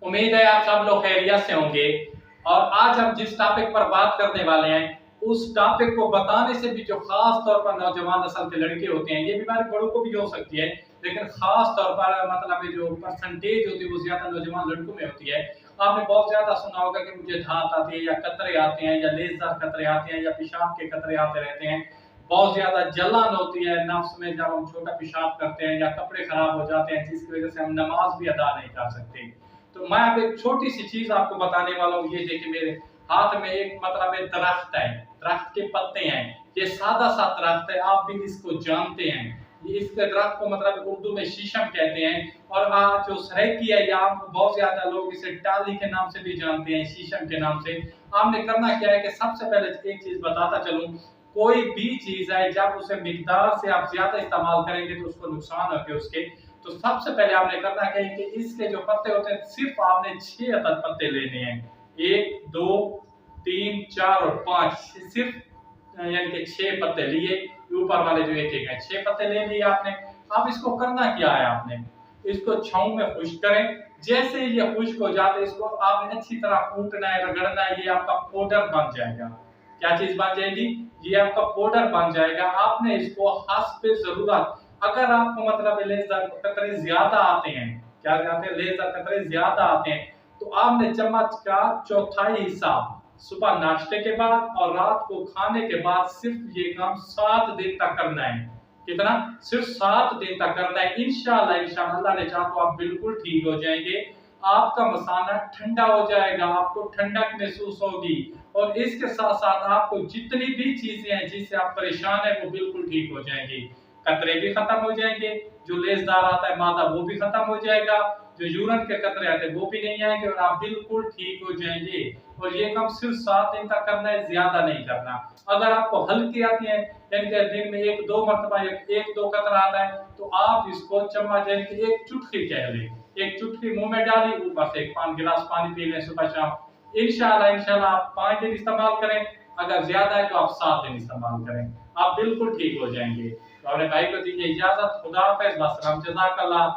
उम्मीद है आप सब लोग खैरियत से होंगे। और आज हम जिस टॉपिक पर बात करने वाले हैं उस टॉपिक को बताने से भी जो खास तौर पर नौजवान नस्ल के लड़के होते हैं, ये बीमारी बड़ों को भी हो सकती है, लेकिन खास तौर पर मतलब जो परसेंटेज होती है वो ज्यादा नौजवान लड़कों में होती है। आपने बहुत ज्यादा सुना होगा कि मुझे धात आती है या कतरे आते हैं या लेजर कतरे आते हैं या पेशाब के कतरे आते रहते हैं। बहुत ज्यादा जलन होती है नफ्स में जब हम छोटा पेशाब करते हैं या कपड़े खराब हो जाते हैं जिसकी वजह से हम नमाज भी अदा नहीं कर सकते। तो मैं अब एक छोटी सी चीज आपको बताने वाला हूँ। ये देखिए मेरे हाथ में एक मतलब एक दरख्त है, दरख्त के पत्ते हैं। ये सादा सा दरख्त है, आप भी इसको जानते हैं। ये इसके दरख्त को मतलब उर्दू में शीशम कहते हैं। और आज जो सरेकी है या बहुत ज्यादा लोग इसे टाली के नाम से भी जानते हैं, शीशम के नाम से। आपने करना क्या है कि सबसे पहले एक चीज बताता चलूं, कोई भी चीज है जब उसे मिकदार से आप ज्यादा इस्तेमाल करेंगे तो उसको नुकसान होते उसके। तो सबसे पहले आपने करना क्या है कि इसके जो पत्ते होते हैं सिर्फ आपने 6 अदद पत्ते लेने हैं। 1 2 3 4 और 5, सिर्फ यानी कि 6 पत्ते लिए। ऊपर वाले जो एक एक है 6 पत्ते ले लिए आपने। अब इसको करना क्या है, आपने इसको छांव में खुश्क करें। जैसे ये खुश्क हो जाते इसको आपने अच्छी तरह कूटना है, रगड़ना है, ये आपका पाउडर बन जाएगा। क्या चीज बन जाएगी? ये आपका पाउडर बन जाएगा। आपने इसको हस्ब जरूरत, अगर आपको मतलब लेजर कतरे ज्यादा आते हैं, क्या कहते हैं, लेजर कतरे ज्यादा आते हैं, तो आपने चम्मच का चौथाई हिस्सा सुबह नाश्ते के बाद और रात को खाने के बाद सिर्फ ये काम 7 दिन तक करना है। कितना? सिर्फ 7 दिन तक करना है। इंशाल्लाह इंशाल्लाह अल्लाह ने चाहा तो आप बिल्कुल ठीक हो जाएंगे। आपका मसाना ठंडा हो जाएगा, आपको ठंडक महसूस होगी। और इसके साथ साथ आपको जितनी भी चीजें हैं जिससे आप परेशान हैं वो बिल्कुल ठीक हो जाएंगी। कतरे भी खत्म हो जाएंगे, जो लेसदार आता है मादा वो भी खत्म हो जाएगा, जो यूरन के कतरे आते हैं वो भी नहीं आएंगे और आप बिल्कुल ठीक हो जाएंगे। और ये काम सिर्फ 7 दिन तक करना है, ज्यादा नहीं करना। अगर आपको हल्की आती है यानी कि दिन में 1 2 मरतबा 1 2 कतरा आता है तो आप इसको चम्मच यानी कि एक चुटकी कह लें, एक चुटकी मुंह में डाली, ऊपर से एक गिलास पानी पी लें सुबह शाम। इंशाल्लाह इंशाल्लाह आप 5 दिन इस्तेमाल करें, अगर ज्यादा है तो आप 7 दिन इस्तेमाल करें, आप बिल्कुल ठीक हो जाएंगे। तो अपने भाई को दीजिए इजाजत। खुदा हाफिज़, वस्सलाम, जज़ाकल्लाह।